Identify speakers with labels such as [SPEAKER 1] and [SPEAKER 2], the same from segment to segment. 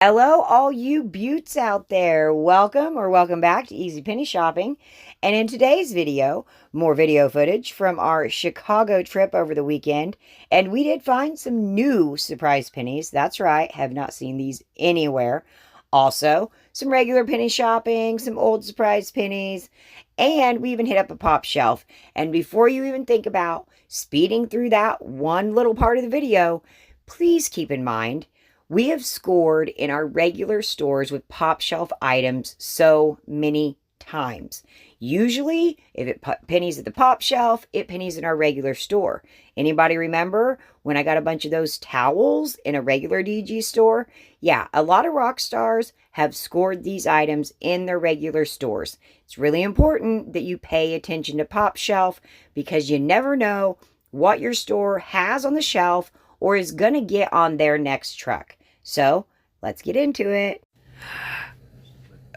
[SPEAKER 1] Hello, all you beauts out there. Welcome or welcome back to Easy Penny Shopping. And in today's video, more video footage from our Chicago trip over the weekend. And we did find some new surprise pennies. That's right, have not seen these anywhere. Also, some regular penny shopping, some old surprise pennies, and we even hit up a Popshelf. And before you even think about speeding through that one little part of the video, please keep in mind we have scored in our regular stores with Popshelf items so many times. Usually, if it pennies at the Popshelf, it pennies in our regular store. Anybody remember when I got a bunch of those towels in a regular DG store? Yeah, a lot of rock stars have scored these items in their regular stores. It's really important that you pay attention to Popshelf because you never know what your store has on the shelf or is going to get on their next truck. So, let's get into it.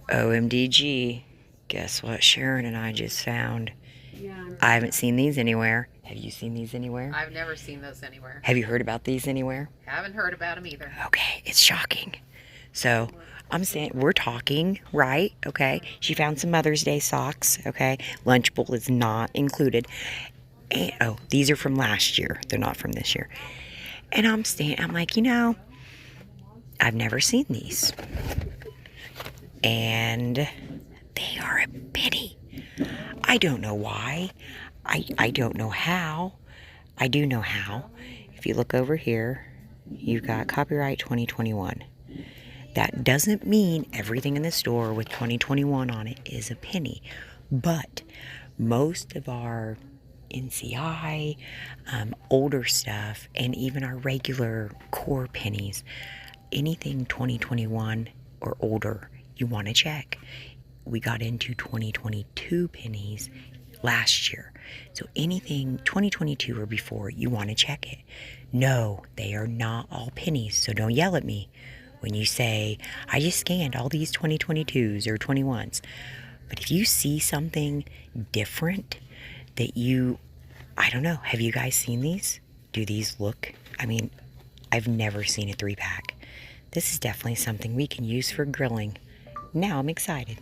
[SPEAKER 1] OMDG. Guess what Sharon and I just found? Yeah, I haven't seen these anywhere. Have you seen these anywhere?
[SPEAKER 2] I've never seen those anywhere.
[SPEAKER 1] Have you heard about these anywhere?
[SPEAKER 2] Haven't heard about them either.
[SPEAKER 1] Okay, it's shocking. So, I'm saying, we're talking, right? Okay. She found some Mother's Day socks, okay? Lunch bowl is not included. And, oh, these are from last year. They're not from this year. And I'm like, I've never seen these. And they are a penny. I don't know why. I don't know how. I do know how. If you look over here, you've got copyright 2021. That doesn't mean everything in the store with 2021 on it is a penny. But most of our NCI, older stuff, and even our regular core pennies, anything 2021 or older, you want to check. We got into 2022 pennies last year. So anything 2022 or before, you want to check it. No, they are not all pennies. So don't yell at me when you say, I just scanned all these 2022s or 21s. But if you see something different that I don't know, have you guys seen these? Do these look? I mean, I've never seen a 3-pack. This is definitely something we can use for grilling. Now I'm excited.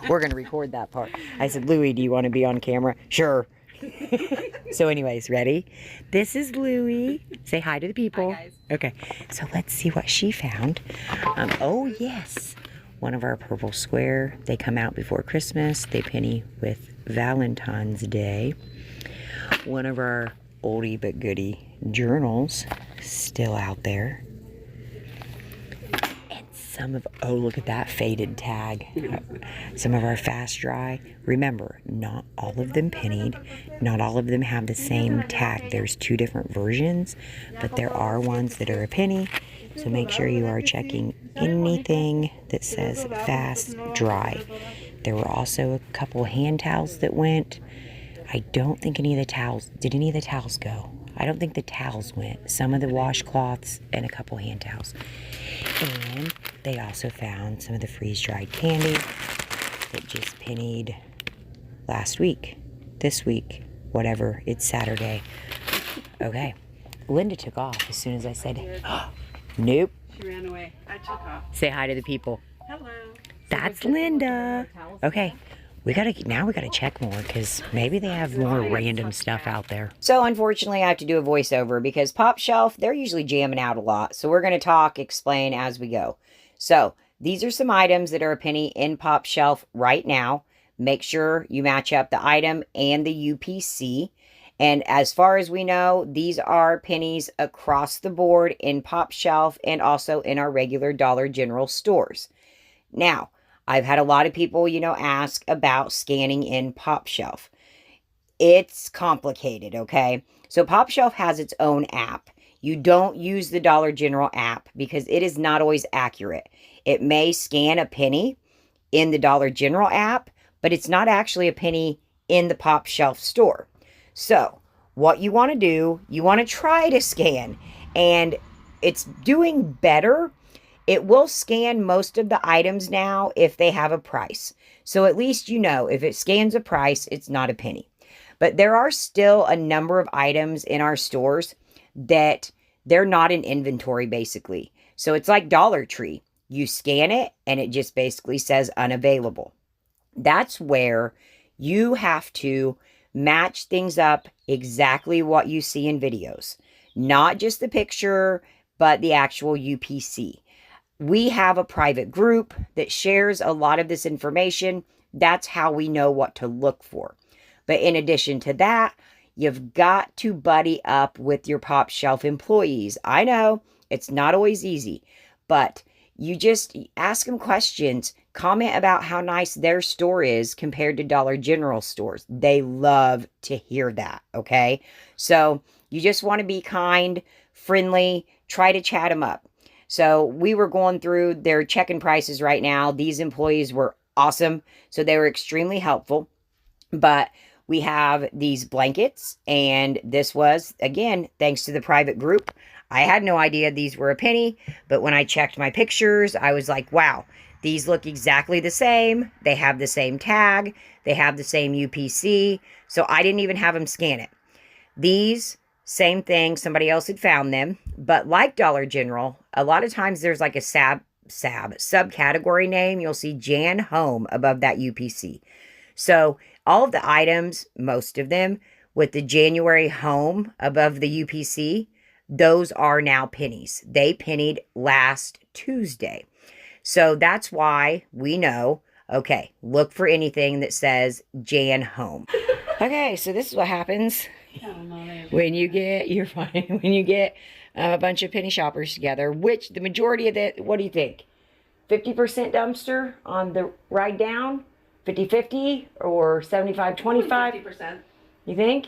[SPEAKER 1] We're going to record that part. I said, Louie, do you want to be on camera? Sure. So anyways, ready? This is Louie. Say hi to the people.
[SPEAKER 2] Hi, guys.
[SPEAKER 1] Okay, so let's see what she found. Oh, yes. One of our purple square. They come out before Christmas. They penny with Valentine's Day. One of our oldie but goodie journals still out there. And some of, oh, look at that faded tag. Some of our fast dry. Remember, not all of them pennied. Not all of them have the same tag. There's 2 different versions, but there are ones that are a penny. So make sure you are checking anything that says fast dry. There were also a couple hand towels that went. I don't think any of the towels, did any of the towels go? I don't think the towels went. Some of the washcloths and a couple hand towels. And they also found some of the freeze-dried candy that just pennied last week, this week, whatever. It's Saturday. Okay. Linda took off as soon as I said, oh, nope.
[SPEAKER 2] She ran away. I took off.
[SPEAKER 1] Say hi to the people.
[SPEAKER 2] Hello.
[SPEAKER 1] That's Linda. Okay. We gotta check more because maybe they have more random stuff out there. So unfortunately, I have to do a voiceover because Popshelf, they're usually jamming out a lot. So we're gonna explain as we go. So these are some items that are a penny in Popshelf right now. Make sure you match up the item and the UPC. And as far as we know, these are pennies across the board in Popshelf and also in our regular Dollar General stores. Now, I've had a lot of people, ask about scanning in Popshelf. It's complicated, okay? So Popshelf has its own app. You don't use the Dollar General app because it is not always accurate. It may scan a penny in the Dollar General app, but it's not actually a penny in the Popshelf store. So what you want to do, you want to try to scan, and it's doing better. It will scan most of the items now if they have a price. So at least if it scans a price, it's not a penny. But there are still a number of items in our stores that they're not in inventory, basically. So it's like Dollar Tree. You scan it and it just basically says unavailable. That's where you have to match things up exactly what you see in videos. Not just the picture, but the actual UPC. We have a private group that shares a lot of this information. That's how we know what to look for. But in addition to that, you've got to buddy up with your Popshelf employees. I know it's not always easy, but you just ask them questions, comment about how nice their store is compared to Dollar General stores. They love to hear that, okay? So you just want to be kind, friendly, try to chat them up. So we were going through their check-in prices right now. These employees were awesome, so they were extremely helpful. But we have these blankets, and this was, again, thanks to the private group. I had no idea these were a penny, but when I checked my pictures, I was like, wow, these look exactly the same. They have the same tag. They have the same UPC. So I didn't even have them scan it. These, same thing. Somebody else had found them. But like Dollar General, a lot of times there's like a subcategory name. You'll see Jan Home above that UPC. So all of the items, most of them, with the January Home above the UPC, those are now pennies. They pennied last Tuesday. So that's why we know, okay, look for anything that says Jan Home. Okay, so this is what happens when you get, you're fine, when you get a bunch of penny shoppers together, which the majority of that, what do you think? 50% dumpster on the ride down? 50-50 or 75-25?
[SPEAKER 2] 50%.
[SPEAKER 1] You think?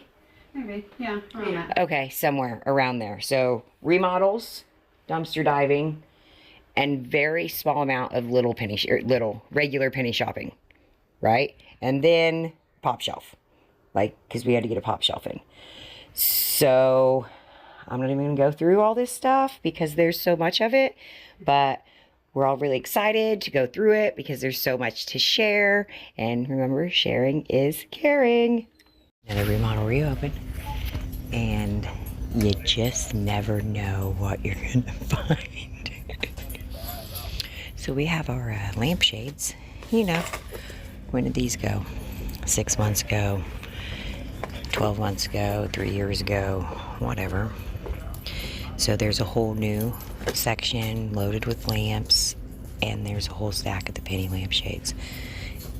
[SPEAKER 2] Maybe, yeah. Around that.
[SPEAKER 1] Okay, somewhere around there. So remodels, dumpster diving, and very small amount of little regular penny shopping, right? And then Popshelf, like, because we had to get a Popshelf in. So I'm not even going to go through all this stuff because there's so much of it, but we're all really excited to go through it because there's so much to share. And remember, sharing is caring. Another remodel reopened, and you just never know what you're going to find. So we have our lampshades. You know, when did these go? 6 months ago, 12 months ago, 3 years ago, whatever. So there's a whole new section loaded with lamps, and there's a whole stack of the penny lampshades.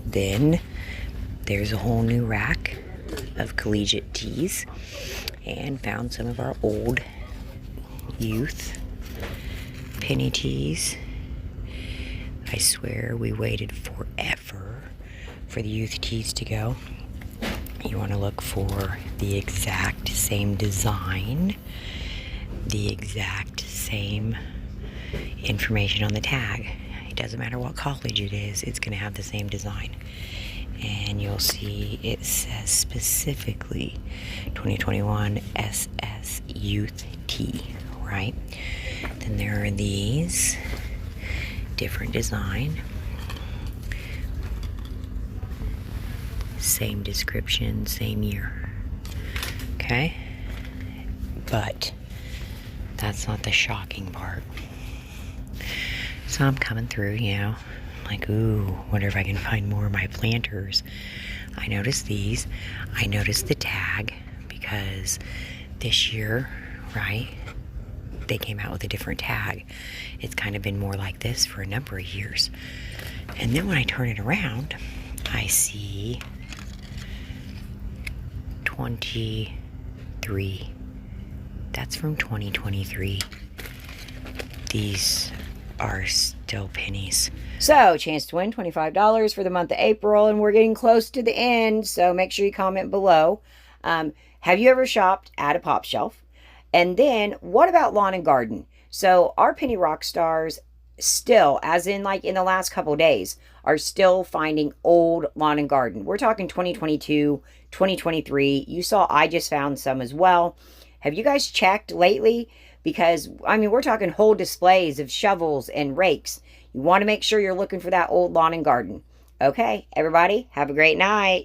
[SPEAKER 1] Then there's a whole new rack of Collegiate tees, and found some of our old youth penny tees. I swear we waited forever for the youth tees to go. You want to look for the exact same design, the exact same information on the tag. It doesn't matter what college it is, it's going to have the same design. And you'll see it says specifically 2021 SS Youth Tee, right? Then there are these, different design, same description, same year. Okay? But that's not the shocking part. So I'm coming through, you know, like, ooh, wonder if I can find more of my planters. I noticed these. I noticed the tag because this year, right, they came out with a different tag. It's kind of been more like this for a number of years. And then when I turn it around, I see 23. That's from 2023. These are still pennies. So, chance to win $25 for the month of April, and we're getting close to the end, so make sure you comment below. Have you ever shopped at a Popshelf? And then, what about lawn and garden? So, our penny rock stars still, as in like in the last couple days, are still finding old lawn and garden. We're talking 2022, 2023. You saw I just found some as well. Have you guys checked lately? Because, I mean, we're talking whole displays of shovels and rakes. You want to make sure you're looking for that old lawn and garden. Okay, everybody, have a great night.